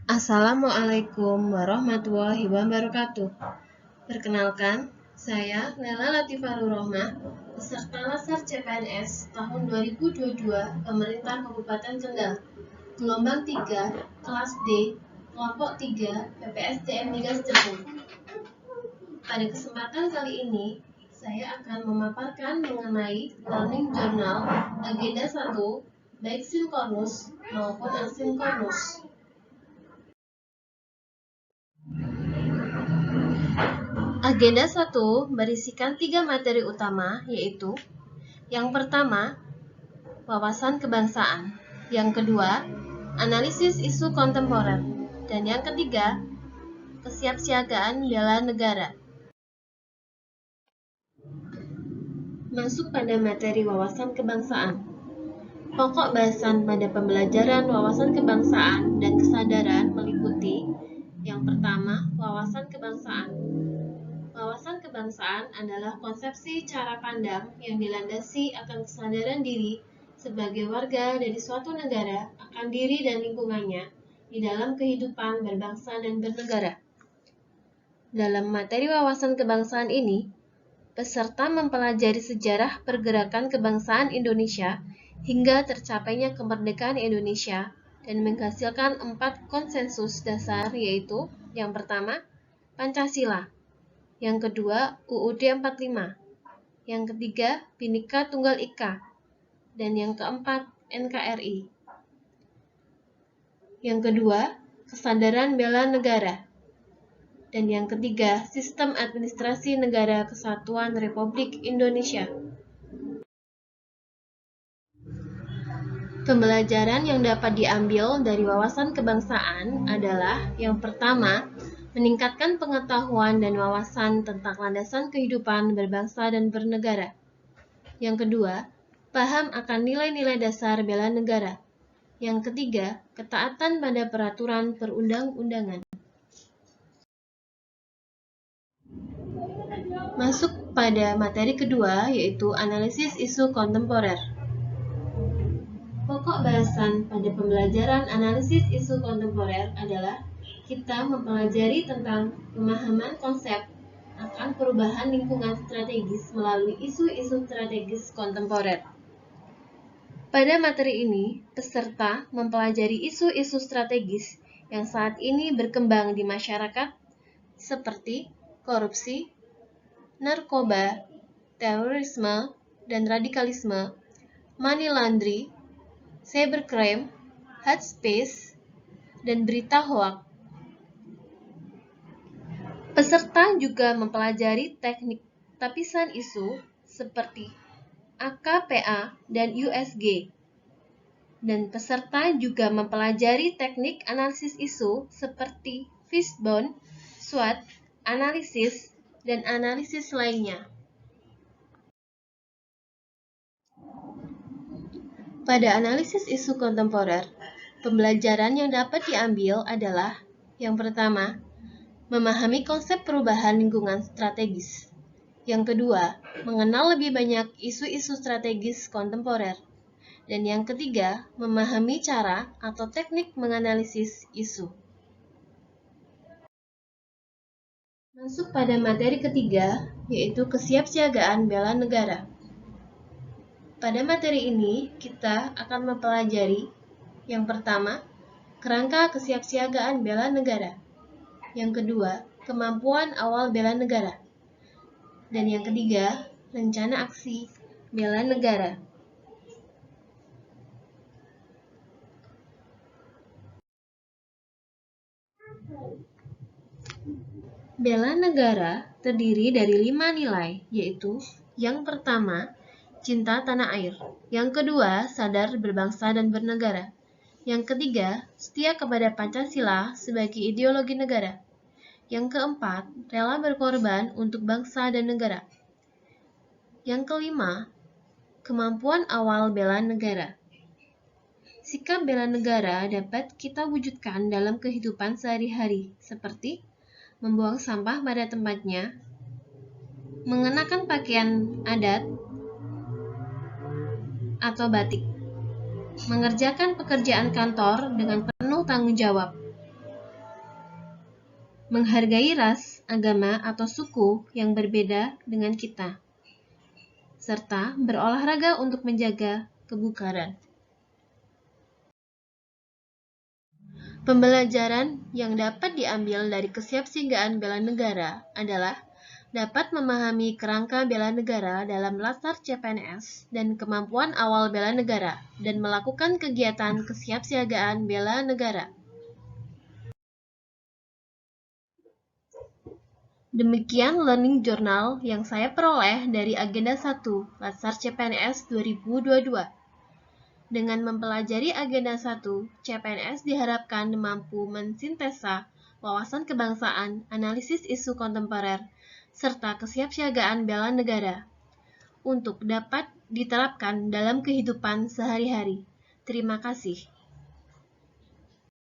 Assalamualaikum warahmatullahi wabarakatuh. Perkenalkan, saya Lela Latifarul Rohmah, peserta Lasar CPNS tahun 2022 Pemerintah Kabupaten Kendal, gelombang 3, kelas D, kelompok 3, PPSDM Migas Jepun. Pada kesempatan kali ini, saya akan memaparkan mengenai Learning Journal Agenda 1, baik sinkronus maupun asinkronus. Agenda 1 berisikan 3 materi utama, yaitu yang pertama, wawasan kebangsaan, yang kedua, analisis isu kontemporer, dan yang ketiga, kesiapsiagaan bela negara. Masuk pada materi wawasan kebangsaan. Pokok bahasan pada pembelajaran wawasan kebangsaan dan kesadaran meliputi yang pertama, wawasan kebangsaan. Wawasan kebangsaan adalah konsepsi cara pandang yang dilandasi akan kesadaran diri sebagai warga dari suatu negara akan diri dan lingkungannya di dalam kehidupan berbangsa dan bernegara. Dalam materi wawasan kebangsaan ini, peserta mempelajari sejarah pergerakan kebangsaan Indonesia hingga tercapainya kemerdekaan Indonesia dan menghasilkan 4 konsensus dasar, yaitu yang pertama, Pancasila, yang kedua, UUD 45, yang ketiga, Bhinneka Tunggal Ika, dan yang keempat, NKRI. Yang kedua, kesadaran bela negara, dan yang ketiga, Sistem Administrasi Negara Kesatuan Republik Indonesia. Pembelajaran yang dapat diambil dari wawasan kebangsaan adalah yang pertama, meningkatkan pengetahuan dan wawasan tentang landasan kehidupan berbangsa dan bernegara. Yang kedua, paham akan nilai-nilai dasar bela negara. Yang ketiga, ketaatan pada peraturan perundang-undangan. Masuk pada materi kedua, yaitu analisis isu kontemporer. Pokok bahasan pada pembelajaran analisis isu kontemporer adalah kita mempelajari tentang pemahaman konsep akan perubahan lingkungan strategis melalui isu-isu strategis kontemporer. Pada materi ini, peserta mempelajari isu-isu strategis yang saat ini berkembang di masyarakat seperti korupsi, narkoba, terorisme dan radikalisme, money laundry, cybercrime, hate speech, dan berita hoaks. Peserta juga mempelajari teknik tapisan isu seperti AKPA dan USG. Dan peserta juga mempelajari teknik analisis isu seperti fishbone, SWOT, analisis, dan analisis lainnya. Pada analisis isu kontemporer, pembelajaran yang dapat diambil adalah yang pertama, memahami konsep perubahan lingkungan strategis. Yang kedua, mengenal lebih banyak isu-isu strategis kontemporer. Dan yang ketiga, memahami cara atau teknik menganalisis isu. Masuk pada materi ketiga, yaitu kesiapsiagaan bela negara. Pada materi ini, kita akan mempelajari yang pertama, kerangka kesiapsiagaan bela negara. Yang kedua, kemampuan awal bela negara. Dan yang ketiga, rencana aksi bela negara. Bela negara terdiri dari 5 nilai, yaitu yang pertama, cinta tanah air. Yang kedua, sadar berbangsa dan bernegara. Yang ketiga, setia kepada Pancasila sebagai ideologi negara. Yang keempat, rela berkorban untuk bangsa dan negara. Yang kelima, kemampuan awal bela negara. Sikap bela negara dapat kita wujudkan dalam kehidupan sehari-hari, seperti membuang sampah pada tempatnya, mengenakan pakaian adat atau batik, mengerjakan pekerjaan kantor dengan penuh tanggung jawab, menghargai ras, agama, atau suku yang berbeda dengan kita, serta berolahraga untuk menjaga kebugaran. Pembelajaran yang dapat diambil dari kesiapsiagaan bela negara adalah dapat memahami kerangka bela negara dalam latar CPNS dan kemampuan awal bela negara, dan melakukan kegiatan kesiapsiagaan bela negara. Demikian learning journal yang saya peroleh dari Agenda 1 Latsar CPNS 2022. Dengan mempelajari Agenda 1, CPNS diharapkan mampu mensintesa wawasan kebangsaan, analisis isu kontemporer, serta kesiapsiagaan bela negara untuk dapat diterapkan dalam kehidupan sehari-hari. Terima kasih.